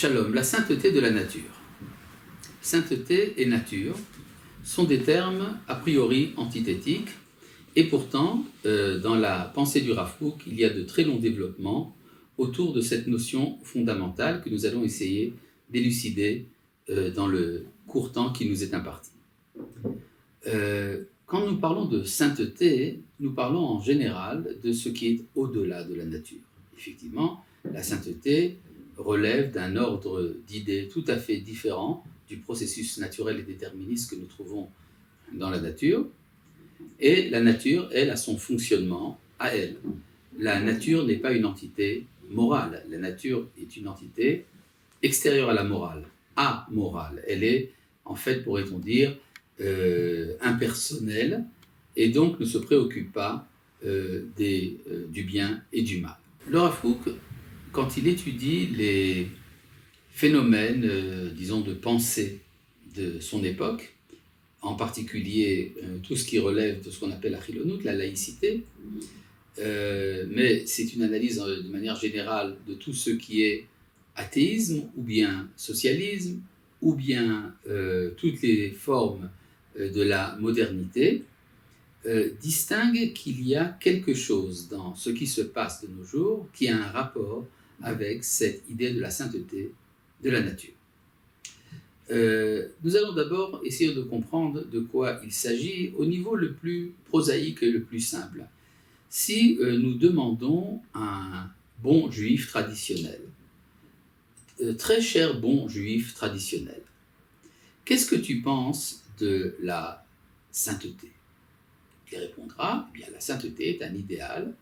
Shalom, la sainteté de la nature. Sainteté et nature sont des termes a priori antithétiques, et pourtant, dans la pensée du Rav Kook, il y a de très longs développements autour de cette notion fondamentale que nous allons essayer d'élucider dans le court temps qui nous est imparti. Quand nous parlons de sainteté, nous parlons en général de ce qui est au-delà de la nature. Effectivement, la sainteté relève d'un ordre d'idées tout à fait différent du processus naturel et déterministe que nous trouvons dans la nature. Et la nature, elle, a son fonctionnement à elle. La nature n'est pas une entité morale. La nature est une entité extérieure à la morale, amorale. Elle est, en fait, pourrait-on dire, impersonnelle, et donc ne se préoccupe pas du bien et du mal. Le Rav Kook, quand il étudie les phénomènes, disons, de pensée de son époque, en particulier tout ce qui relève de ce qu'on appelle la chilonut, la laïcité, mais c'est une analyse de manière générale de tout ce qui est athéisme, ou bien socialisme, ou bien toutes les formes de la modernité, distingue qu'il y a quelque chose dans ce qui se passe de nos jours qui a un rapport avec cette idée de la sainteté de la nature. Nous allons d'abord essayer de comprendre de quoi il s'agit au niveau le plus prosaïque et le plus simple. Si nous demandons à un bon juif traditionnel, très cher bon juif traditionnel, qu'est-ce que tu penses de la sainteté? Il répondra, eh bien, la sainteté est un idéal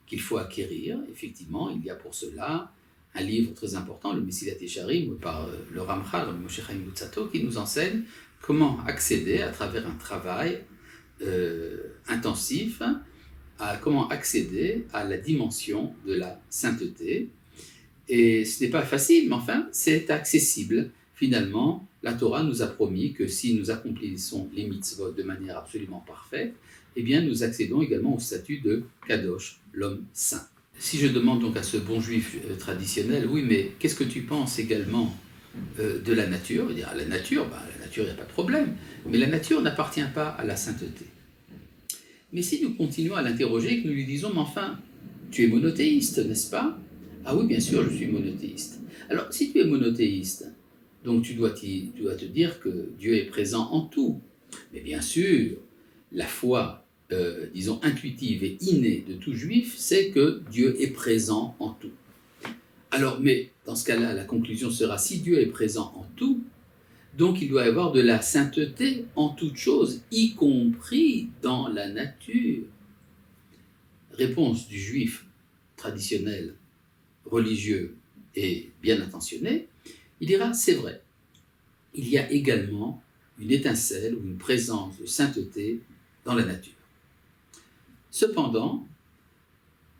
qu'il faut acquérir. Effectivement, il y a pour cela un livre très important, le Mesilat Yesharim, par le Ramchal, le Moshe Chaim Luzzatto, qui nous enseigne comment accéder, à travers un travail intensif, à comment accéder à la dimension de la sainteté. Et ce n'est pas facile, mais enfin, c'est accessible. Finalement, la Torah nous a promis que si nous accomplissons les mitzvot de manière absolument parfaite, eh bien, nous accédons également au statut de Kadosh, l'homme saint. Si je demande donc à ce bon juif traditionnel, oui, mais qu'est-ce que tu penses également de la nature? Il dira, la nature, il n'y a pas de problème, mais la nature n'appartient pas à la sainteté. Mais si nous continuons à l'interroger et que nous lui disons, mais enfin, tu es monothéiste, n'est-ce pas? Ah oui, bien sûr, je suis monothéiste. Alors, si tu es monothéiste, donc tu dois te dire que Dieu est présent en tout. Mais bien sûr, la foi, disons, intuitive et innée de tout juif, c'est que Dieu est présent en tout. Alors, mais dans ce cas-là, la conclusion sera, si Dieu est présent en tout, donc il doit y avoir de la sainteté en toute chose, y compris dans la nature. Réponse du juif traditionnel, religieux et bien intentionné, il dira, c'est vrai, il y a également une étincelle ou une présence de sainteté dans la nature. Cependant,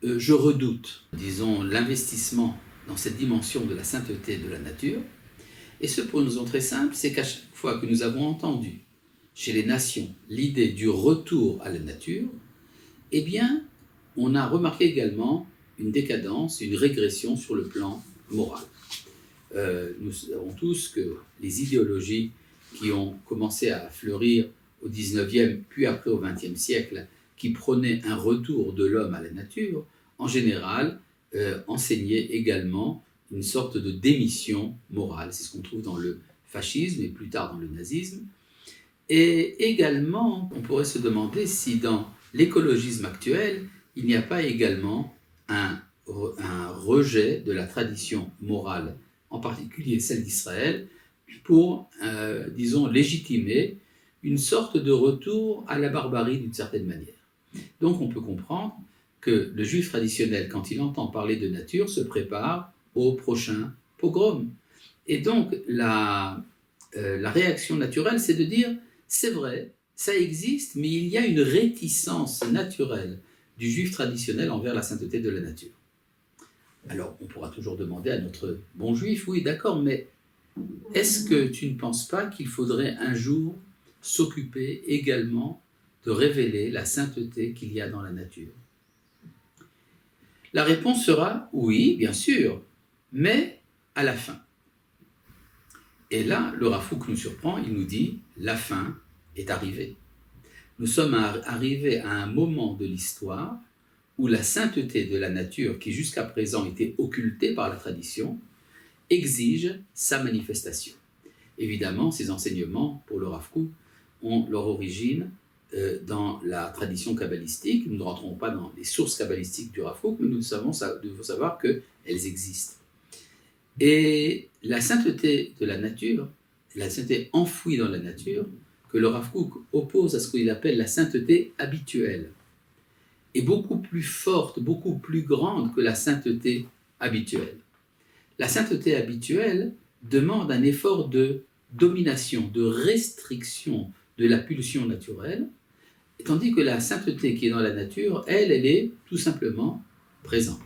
je redoute, disons, l'investissement dans cette dimension de la sainteté de la nature, et ce pour une raison très simple, c'est qu'à chaque fois que nous avons entendu chez les nations l'idée du retour à la nature, eh bien, on a remarqué également une décadence, une régression sur le plan moral. Nous savons tous que les idéologies qui ont commencé à fleurir au XIXe, puis après au XXe siècle, qui prônaient un retour de l'homme à la nature, en général, enseignaient également une sorte de démission morale. C'est ce qu'on trouve dans le fascisme et plus tard dans le nazisme. Et également, on pourrait se demander si dans l'écologisme actuel, il n'y a pas également un rejet de la tradition morale, en particulier celle d'Israël, pour, disons, légitimer une sorte de retour à la barbarie d'une certaine manière. Donc on peut comprendre que le juif traditionnel, quand il entend parler de nature, se prépare au prochain pogrom. Et donc la réaction naturelle, c'est de dire, c'est vrai, ça existe, mais il y a une réticence naturelle du juif traditionnel envers la sainteté de la nature. Alors on pourra toujours demander à notre bon juif, oui d'accord, mais est-ce que tu ne penses pas qu'il faudrait un jour s'occuper également de révéler la sainteté qu'il y a dans la nature? La réponse sera oui, bien sûr, mais à la fin. Et là, le Rav Kook nous surprend, il nous dit « la fin est arrivée ». Nous sommes arrivés à un moment de l'histoire où la sainteté de la nature, qui jusqu'à présent était occultée par la tradition, exige sa manifestation. Évidemment, ces enseignements, pour le Rav Kook, ont leur origine dans la tradition kabbalistique. Nous ne rentrons pas dans les sources kabbalistiques du Rav Kook, mais nous devons savoir qu'elles existent. Et la sainteté de la nature, la sainteté enfouie dans la nature, que le Rav Kook oppose à ce qu'il appelle la sainteté habituelle, est beaucoup plus forte, beaucoup plus grande que la sainteté habituelle. La sainteté habituelle demande un effort de domination, de restriction de la pulsion naturelle, tandis que la sainteté qui est dans la nature, elle est tout simplement présente.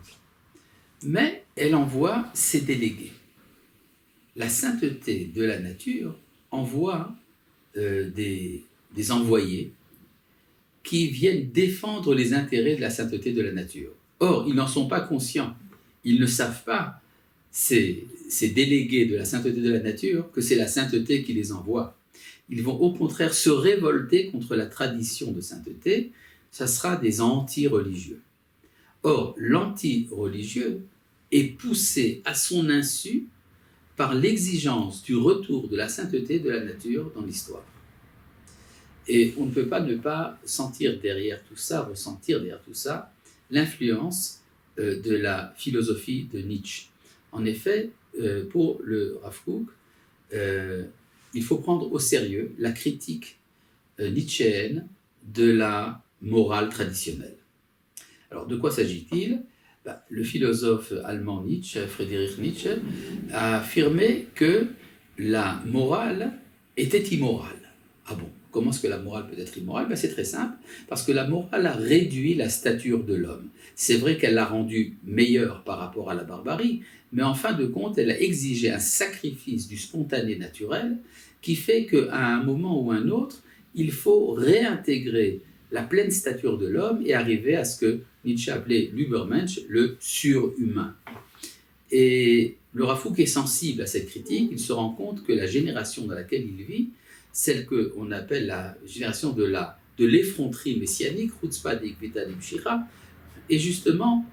Mais elle envoie ses délégués. La sainteté de la nature envoie des envoyés qui viennent défendre les intérêts de la sainteté de la nature. Or, ils n'en sont pas conscients. Ils ne savent pas, ces délégués de la sainteté de la nature, que c'est la sainteté qui les envoie. Ils vont au contraire se révolter contre la tradition de sainteté. Ça sera des anti-religieux. Or, l'anti-religieux est poussé à son insu par l'exigence du retour de la sainteté de la nature dans l'histoire. Et on ne peut pas ne pas sentir derrière tout ça, ressentir derrière tout ça, l'influence de la philosophie de Nietzsche. En effet, pour le Rav Kook, il faut prendre au sérieux la critique nietzschéenne de la morale traditionnelle. Alors, de quoi s'agit-il ? Le philosophe allemand Nietzsche, Friedrich Nietzsche, a affirmé que la morale était immorale. Ah bon, comment est-ce que la morale peut être immorale ? C'est très simple, parce que la morale a réduit la stature de l'homme. C'est vrai qu'elle l'a rendu meilleure par rapport à la barbarie, mais en fin de compte, elle a exigé un sacrifice du spontané naturel qui fait qu'à un moment ou un autre, il faut réintégrer la pleine stature de l'homme et arriver à ce que Nietzsche appelait l'Übermensch, le surhumain. Et le Rav Kook est sensible à cette critique. Il se rend compte que la génération dans laquelle il vit, celle qu'on appelle la génération de l'effronterie messianique, Chutzpah d'Ikvita d'Imshira, est justement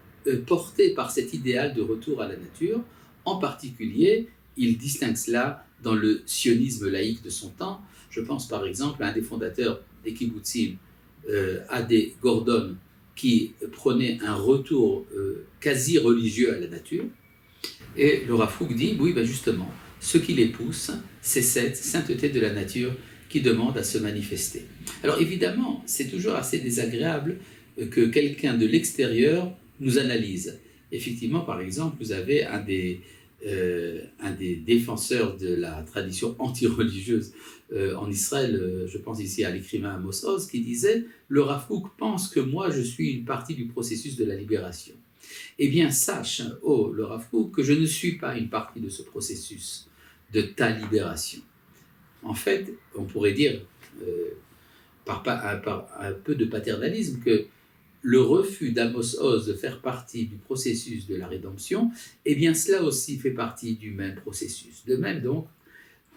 portée par cet idéal de retour à la nature. En particulier, il distingue cela dans le sionisme laïque de son temps. Je pense par exemple à un des fondateurs des kibbutzim, Adé Gordon, qui prônait un retour quasi religieux à la nature. Et le Rav Kook dit, oui, justement, ce qui les pousse, c'est cette sainteté de la nature qui demande à se manifester. Alors évidemment, c'est toujours assez désagréable que quelqu'un de l'extérieur nous analyse. Effectivement, par exemple, vous avez un des défenseurs de la tradition anti-religieuse en Israël, je pense ici à l'écrivain Amos Oz, qui disait « Le Rav Kook pense que moi, je suis une partie du processus de la libération. » Eh bien, sache, le Rav Kook, que je ne suis pas une partie de ce processus de ta libération. En fait, on pourrait dire, par un peu de paternalisme, que le refus d'Amos Oz de faire partie du processus de la rédemption, eh bien cela aussi fait partie du même processus. De même donc,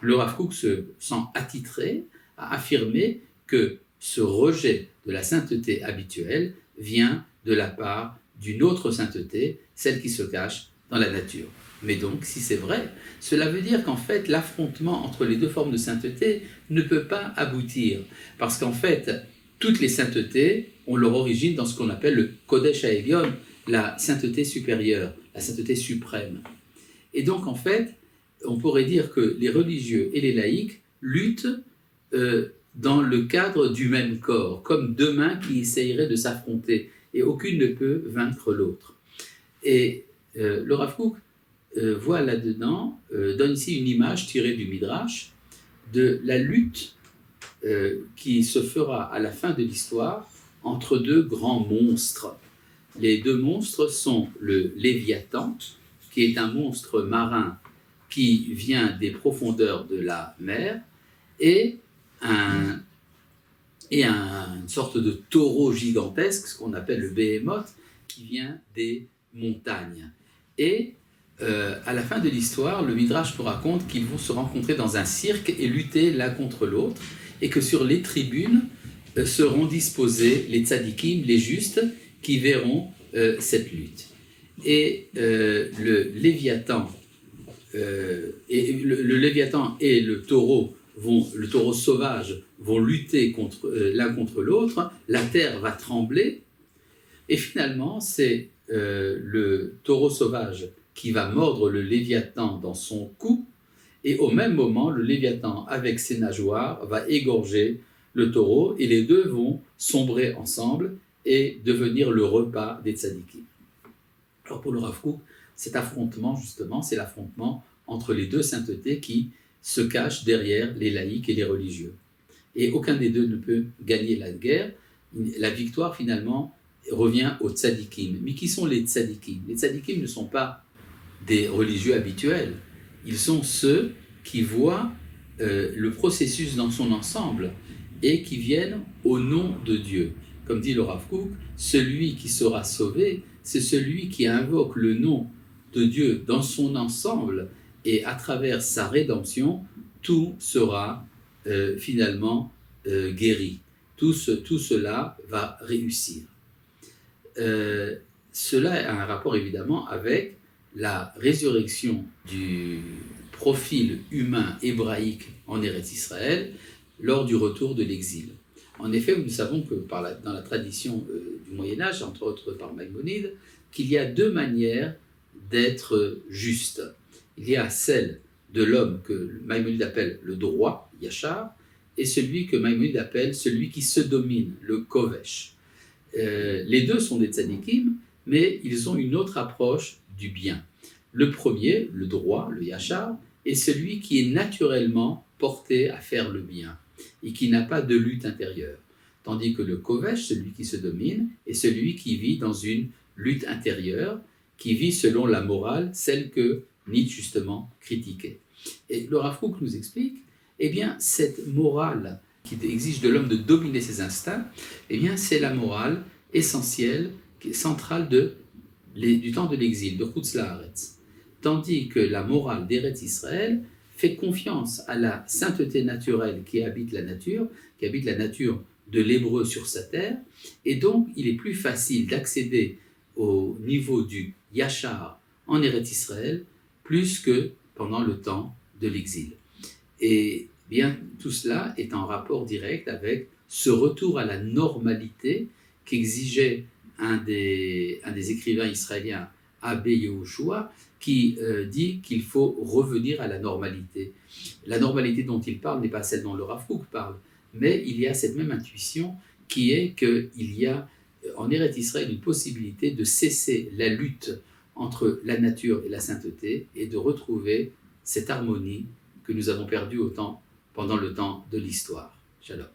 le Rav Kook se sent attitré à affirmer que ce rejet de la sainteté habituelle vient de la part d'une autre sainteté, celle qui se cache dans la nature. Mais donc, si c'est vrai, cela veut dire qu'en fait, l'affrontement entre les deux formes de sainteté ne peut pas aboutir. Parce qu'en fait, toutes les saintetés ont leur origine dans ce qu'on appelle le Kodesh HaElyon, la sainteté supérieure, la sainteté suprême. Et donc, en fait, on pourrait dire que les religieux et les laïcs luttent dans le cadre du même corps, comme deux mains qui essaieraient de s'affronter, et aucune ne peut vaincre l'autre. Et le Rav Kook voit là-dedans, donne ici une image tirée du Midrash, de la lutte qui se fera à la fin de l'histoire entre deux grands monstres. Les deux monstres sont le Léviathan, qui est un monstre marin qui vient des profondeurs de la mer, et une sorte de taureau gigantesque, ce qu'on appelle le Behemoth, qui vient des montagnes. Et à la fin de l'histoire, le Midrash nous raconte qu'ils vont se rencontrer dans un cirque et lutter l'un contre l'autre, et que sur les tribunes seront disposés les tzadikim, les justes, qui verront cette lutte. Et le Léviathan et le taureau sauvage vont lutter l'un contre l'autre, la terre va trembler, et finalement c'est le taureau sauvage qui va mordre le Léviathan dans son cou, et au même moment, le Léviathan, avec ses nageoires, va égorger le taureau, et les deux vont sombrer ensemble et devenir le repas des tzadikim. Alors pour le Rav Kook, cet affrontement, justement, c'est l'affrontement entre les deux saintetés qui se cachent derrière les laïcs et les religieux. Et aucun des deux ne peut gagner la guerre. La victoire, finalement, revient aux tzadikim. Mais qui sont les tzadikim? Les tzadikim ne sont pas des religieux habituels. Ils sont ceux qui voient le processus dans son ensemble et qui viennent au nom de Dieu. Comme dit le Rav Kook, celui qui sera sauvé, c'est celui qui invoque le nom de Dieu dans son ensemble, et à travers sa rédemption, tout sera finalement guéri. Tout cela va réussir. Cela a un rapport évidemment avec la résurrection du profil humain hébraïque en Eretz Israël lors du retour de l'exil. En effet, nous savons que dans la tradition du Moyen-Âge, entre autres par Maïmonide, qu'il y a deux manières d'être juste. Il y a celle de l'homme que Maïmonide appelle le droit, Yachar, et celui que Maïmonide appelle celui qui se domine, le Kovesh. Les deux sont des tzadikim, mais ils ont une autre approche du bien. Le premier, le droit, le Yachar, est celui qui est naturellement porté à faire le bien et qui n'a pas de lutte intérieure. Tandis que le Kovesh, celui qui se domine, est celui qui vit dans une lutte intérieure, qui vit selon la morale, celle que Nietzsche justement critiquait. Et le Rav Kook nous explique, eh bien, cette morale qui exige de l'homme de dominer ses instincts, eh bien, c'est la morale essentielle, centrale du temps de l'exil, de Chutz La'aretz. Tandis que la morale d'Eretz Israël fait confiance à la sainteté naturelle qui habite la nature de l'hébreu sur sa terre, et donc il est plus facile d'accéder au niveau du Yachar en Eretz Israël plus que pendant le temps de l'exil. Et bien tout cela est en rapport direct avec ce retour à la normalité qu'exigeait un des écrivains israéliens, Abbé Yehoshua, qui dit qu'il faut revenir à la normalité. La normalité dont il parle n'est pas celle dont le Rav Kook parle, mais il y a cette même intuition qui est qu'il y a en Eretz Israël une possibilité de cesser la lutte entre la nature et la sainteté et de retrouver cette harmonie que nous avons perdue pendant le temps de l'histoire. Shalom.